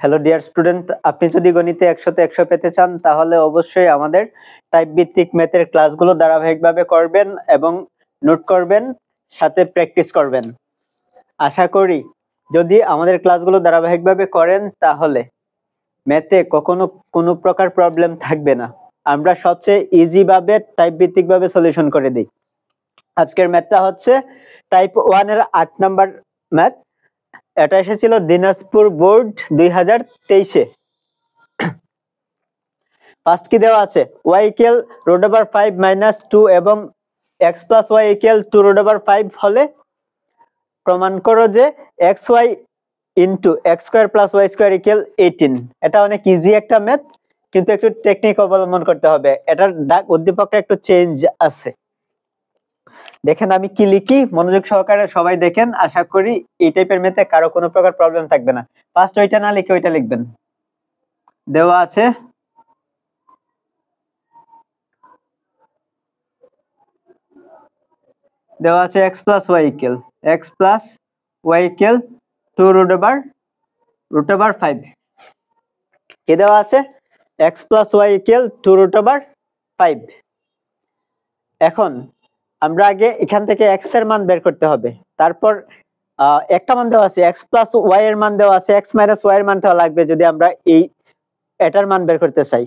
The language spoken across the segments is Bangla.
হ্যালো ডিয়ার স্টুডেন্ট, আপনি যদি গণিতে 100তে 100 পেতে চান তাহলে অবশ্যই আমাদের টাইপ ভিত্তিক ম্যাথের ক্লাসগুলো ধারাবাহিকভাবে করবেন এবং নোট করবেন, সাথে প্র্যাকটিস করবেন। আশা করি যদি আমাদের ক্লাসগুলো ধারাবাহিকভাবে করেন তাহলে ম্যাথে কখনো কোনো প্রকার প্রবলেম থাকবে না। আমরা সবচেয়ে ইজি ভাবে টাইপ ভিত্তিক ভাবে সলিউশন করে দিই। আজকের ম্যাথটা হচ্ছে টাইপ 1 এর 8 নাম্বার ম্যাথ। এটা এসেছিল দিনাজপুর বোর্ড 2023-এ। ফার্স্ট কি দেওয়া আছে, y = √5 - 2 এবং x + y = 2√5 হলে প্রমাণ করো যে xy * x² + y² = 18। এটা অনেক ইজি একটা ম্যাথ, কিন্তু একটু টেকনিক অবলম্বন করতে হবে। এটার উদ্দীপকটা একটু চেঞ্জ আছে। দেখেন আমি কি লিখি, মনোযোগ সহকারে সবাই দেখেন। আশা করি এই টাইপের ম্যাথে কারো কোনো প্রকার প্রবলেম থাকবে না। ফার্স্ট ওইটা না লিখে ওইটা লিখবেন। দেওয়া আছে x + y = 2√5। কি দেওয়া আছে, x + y = 2√5। এখন আমরা আগে এখান থেকে x এর মান বের করতে হবে। তারপর একটা মান দেওয়া আছে, x + y এর মান দেওয়া আছে, x - y এর মানটা লাগবে যদি আমরা এটার মান বের করতে চাই।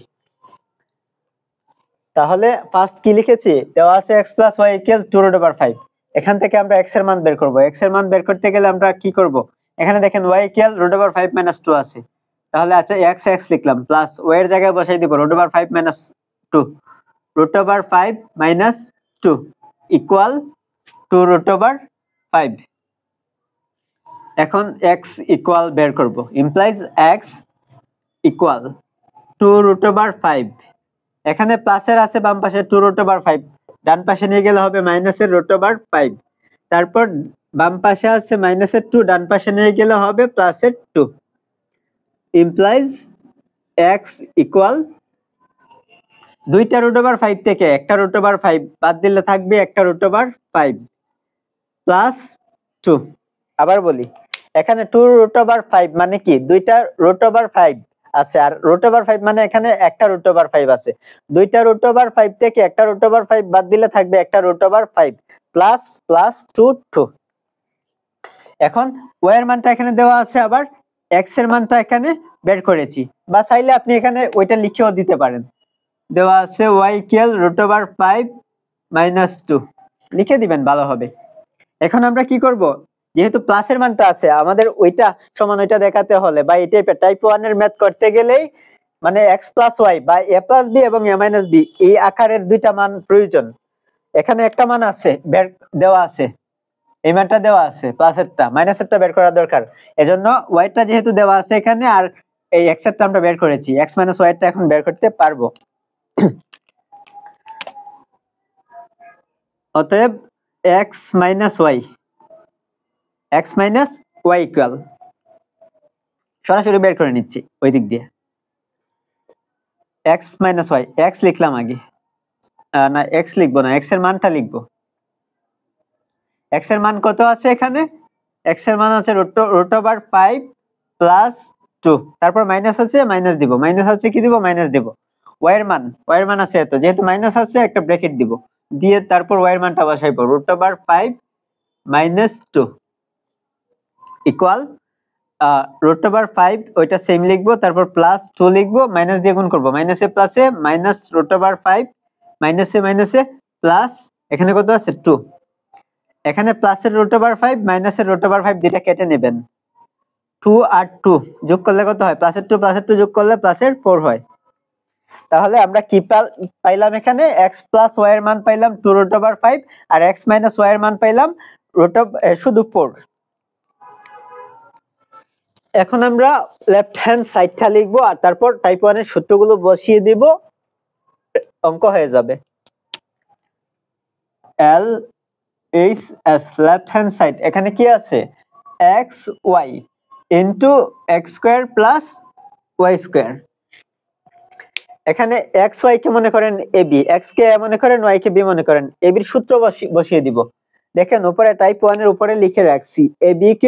তাহলে ফার্স্ট কি লিখেছি, দেওয়া আছে x + y = 2√5। এখান থেকে আমরা x এর মান বের করব। x এর মান বের করতে গেলে আমরা কি করব, এখানে দেখেন y = √5 - 2 আছে। তাহলে আচ্ছা x লিখলাম, প্লাস y এর জায়গায় বসাই দিব √5 - 2, √5 - 2 = 2√5। এখন x ইকুয়াল বের করব, ইমপ্লাইজ x ইকুয়াল 2√5। এখানে প্লাসের আছে বাম পাশে 2√5, ডান পাশে নিয়ে গেলে হবে মাইনাসের √5। তারপর বাম পাশে আছে -2, ডান পাশে নিয়ে গেলে হবে +2। ইমপ্লাইজ x ইকুয়াল দুইটা √5 থেকে একটা √5 বাদ দিলে থাকবে একটা √5 +2। আবার বলি, এখানে 2√5 মানে কি, দুইটা √5 আছে, আর √5 মানে এখানে একটা √5 আছে। দুইটা √5 থেকে একটা √5 বাদ দিলে থাকবে একটা √5 ++2। এখন y এর মানটা এখানে দেওয়া আছে, আবার x এর মানটা এখানে বের করেছি, বা চাইলে আপনি এখানে ওইটা লিখেও দিতে পারেন। দেওয়া আছে y = √5 - 2, লিখে দিবেন, ভালো হবে। এখন আমরা কি করব, যেহেতু প্লাসের মানটা আছে, আমাদের ওইটা সমান ওইটা দেখাতে হলে বা এই টাইপের টাইপ 1 এর ম্যাথ করতে গেলেই মানে x + y বা a + b এবং a - b এই আকারের দুইটা মান প্রয়োজন। এখানে একটা মান আছে দেওয়া আছে, এই মানটা দেওয়া আছে, প্লাসেরটা, মাইনাসেরটা বের করা দরকার। এজন্য ওয়াইটা যেহেতু দেওয়া আছে এখানে, আর এই x এরটা আমরা বের করেছি, x - y টা এখন বের করতে পারবো। অতএব x - y ইকুয়াল, সরাসরি বের করে নিচ্ছি ওই দিক দিয়ে, x - y, x লিখলাম আগে, না x লিখবো না, x এর মানটা লিখবো। x এর মান কত আছে এখানে, x এর মান আছে √5 + 2, তারপর মাইনাস আছে, মাইনাস দিব, মাইনাস আছে কি দিব, মাইনাস দিব। y এর মান আছে এত, যেহেতু মাইনাস আছে একটা ব্র্যাকেট দিব, দিয়ে তারপর y এর মানটা বসাইবো, √5 - 2 ইকুয়াল √5, ওইটা সেম লিখবো, তারপর +2 লিখবো, মাইনাস দিয়ে গুণ করবো, মাইনাসে প্লাসে, -√5, মাইনাসে মাইনাসে প্লাস, এখানে কত আছে 2, এখানে প্লাসের √5 মাইনাসের √5 দুইটা কেটে নেবেন, 2 আর 2 যোগ করলে কত হয়, +2 +2 যোগ করলে +4 হয়। তাহলে আমরা কি পাইলাম, এখানে x + y এর মান পাইলাম 2√5, আর x - y এর মান পাইলাম শুধু 4। এখন আমরা লেফট হ্যান্ড সাইডটা লিখবো, আর তারপর টাইপ 1 এর সূত্রগুলো বসিয়ে দিব, অঙ্ক হয়ে যাবে। LHS লেফট হ্যান্ড সাইড, এখানে কি আছে, xy * x² + y²। এখানে xy কে মনে করেন ab, x কে মনে করেন, y কে b মনে করেন। ab এর সূত্র বসিয়ে দিব। দেখেন উপরে টাইপ 1 এর উপরে লিখে রাখছি ab =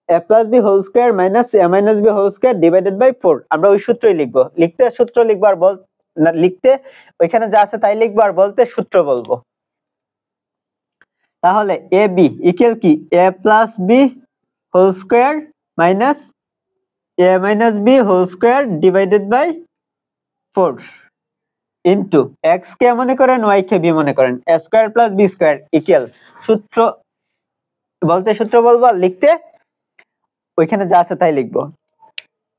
a plus b whole square minus a minus b whole square divided by 4 আমরা ওই সূত্রই লিখবো লিখতে সূত্র লিখবো আর লিখতে ওইখানে যা আছে তাই লিখবো আর বলতে সূত্র বলবো তাহলে ab ইকুয়াল কি a plus b whole square minus a minus b whole square divided by 4 into x কে মনে করেন y কে b মনে করেন a square plus b square equal সূত্র বলতে সূত্র বলবো লিখতে ওইখানে যা আছে তাই লিখবো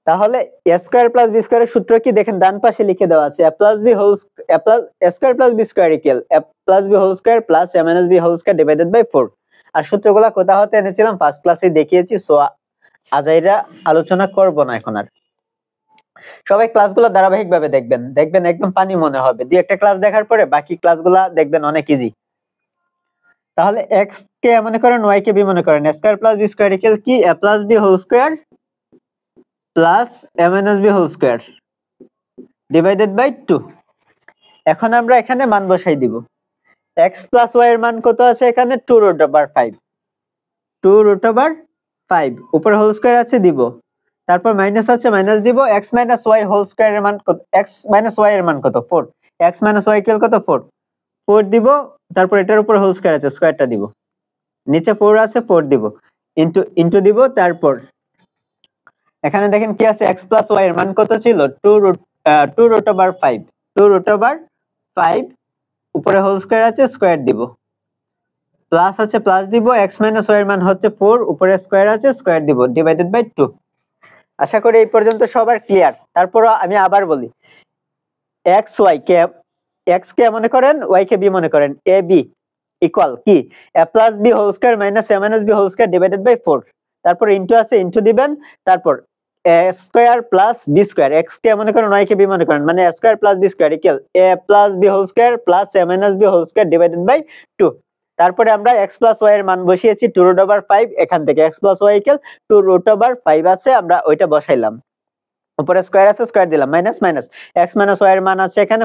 তাহলে a square plus b square এর সূত্র কি দেখেন ডান পাশে লিখে দেওয়া আছে a plus b whole a plus a square plus b square equal a plus b whole square plus a minus b whole square divided by 4 আর সূত্রগুলো কোথা হতে এনেছিলাম ফার্স্ট ক্লাসে দেখিয়েছি সো আজাইরা আলোচনা করব না এখন আর সবাই ক্লাসগুলো ধারাবাহিকভাবে দেখবেন একদম পানি মনে হবে দুই একটা ক্লাস দেখার পরে বাকি ক্লাসগুলো দেখবেন অনেক ইজি তাহলে x কে মনে করেন y কে b মনে করেন a square plus b square equal কি a plus b whole square plus a minus b whole square divided by 2 এখন আমরা এখানে মান বসাই দিব x plus y এর মান কত আছে এখানে 2 root over 5 2 root over 5 উপরে হোল স্কয়ার আছে দিব তারপর মাইনাস আছে মাইনাস দিব x minus y whole square এর মান কত x minus y এর মান কত 4 x minus y equal কত 4 4 দিব তারপর এটার উপর হোল স্কয়ার আছে স্কয়ারটা দিব নিচে 4 আছে 4 দিব ইনটু দিব তারপর এখানে দেখেন কি আছে x plus y এর মান কত ছিল 2 root over 5 2 root over 5 উপরে হোল স্কয়ার আছে স্কয়ার দিব প্লাস আছে প্লাস দিব x minus y এর মান হচ্ছে 4 উপরে স্কয়ার আছে স্কয়ার দিব ডিভাইডেড বাই 2 আশা করি এই পর্যন্ত সবার ক্লিয়ার তারপর আমি আবার বলি x কে মনে করেন y কে b মনে করেন a b ইকুয়াল কি a plus b whole square minus a minus b whole square divided by 4 তারপর ইনটু আছে ইনটু দিবেন তারপর a square plus b square x কে মনে করেন y কে b মনে করেন মানে a square plus b square equal a plus b whole square plus a minus b whole square divided by 2 তারপরে আমরা x plus y এর মান বসিয়েছি 2 root over 5 এখান থেকে x plus y equal 2 root over 5 আছে আমরা ওইটা বসাইলাম উপরে স্কয়ার আছে স্কয়ার দিলাম minus minus x minus y এর মান আছে এখানে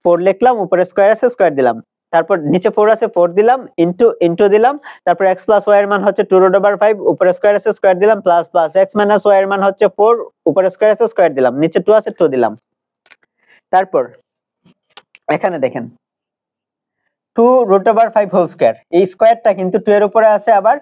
4 লিখলাম উপরে স্কয়ার আছে স্কয়ার দিলাম তারপর নিচে 4 আছে 4 দিলাম ইনটু দিলাম তারপর x plus y এর মান হচ্ছে 2 root over 5 উপরে স্কয়ার আছে স্কয়ার দিলাম plus plus x minus y এর মান হচ্ছে 4 উপরে স্কয়ার আছে স্কয়ার দিলাম নিচে 2 আছে 2 দিলাম তারপর এখানে দেখেন 2 root over 5 whole square এই স্কয়ারটা কিন্তু 2 এর উপরে আছে আবার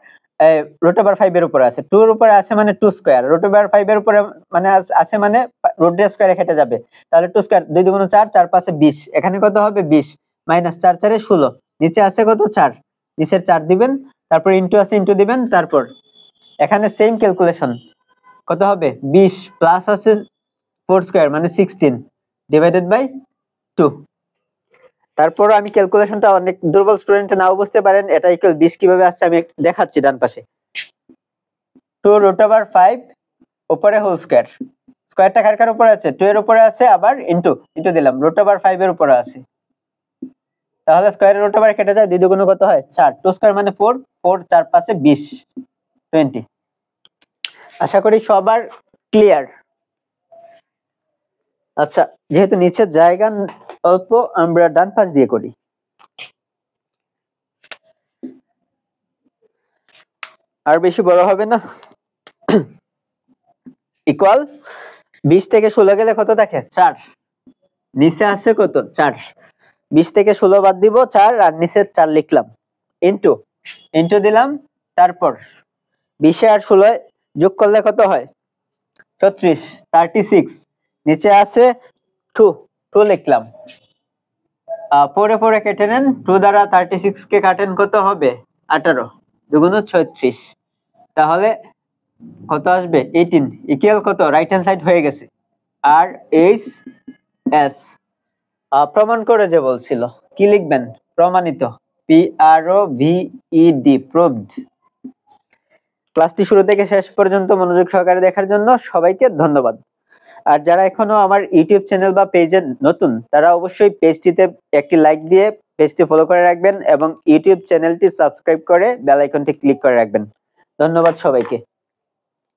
root over 5 এর উপরে আছে 2 এর উপরে আছে মানে 2 স্কয়ার root over 5 এর উপরে মানে আছে মানে root এর স্কয়ারে কেটে যাবে তাহলে 2 স্কয়ার 2 দুগুণ 4 4 5 20 এখানে কত হবে 20 মাইনাস 4 4 16 নিচে আছে কত 4 নিচের 4 দিবেন তারপর ইনটু আছে ইনটু দিবেন তারপর এখানে সেম ক্যালকুলেশন কত হবে 20 প্লাস আছে 4 স্কয়ার মানে 16 ডিভাইডেড বাই 2 তারপর আমি ক্যালকুলেশনটা অনেক দুর্বল স্টুডেন্ট নাও বুঝতে পারেন এটা ইকুয়াল 20 কিভাবে আসছে আমি দেখাচ্ছি ডান পাশে 2 root over 5 উপরে হোল স্কয়ার স্কয়ারটা কার উপরে আছে 2 এর উপরে আছে আবার ইনটু দিলাম root over 5 এর উপরে আছে তাহলে স্কয়ারের রুট ওভার কেটে যায় 2 দুগুণ কত হয় 4 2 স্কয়ার মানে 4 4 4 5 এ 20 20 আশা করি সবার ক্লিয়ার আচ্ছা যেহেতু নিচে জায়গা অল্প আমরা ডান পাশ দিয়ে করি আর বেশি বড় হবে না ইকুয়াল 20 থেকে 16 গেলে কত থাকে 4 নিচে আছে কত 4 20 থেকে 16 বাদ দিব 4 আর নিচে 4 লিখলাম ইনটু দিলাম তারপর 20 আর 16 যোগ করলে কত হয় 36 36 নিচে আছে 2 লিখলাম 4 4 কেটে নেন 2 দ্বারা 36 কে কাটেন কত হবে 18 দুগুণ 36 তাহলে কত আসবে 18 ইকুয়াল কত রাইট হ্যান্ড সাইড হয়ে গেছে আর এইচ এস প্রমাণ করে যে বলছিল কি লিখবেন প্রমাণিত PROVED প্রুভড ক্লাসটি শুরু থেকে শেষ পর্যন্ত মনোযোগ সহকারে দেখার জন্য সবাইকে ধন্যবাদ আর যারা এখনো আমার ইউটিউব চ্যানেল বা পেজে নতুন তারা অবশ্যই পেজটিতে একটি লাইক দিয়ে পেজটি ফলো করে রাখবেন এবং ইউটিউব চ্যানেলটি সাবস্ক্রাইব করে বেল আইকনটি ক্লিক করে রাখবেন ধন্যবাদ সবাইকে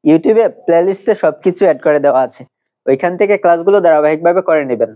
ইউটিউবে প্লেলিস্টে সবকিছু অ্যাড করে দেওয়া আছে ওইখান থেকে ক্লাসগুলো ধারাবাহিকভাবে করে নেবেন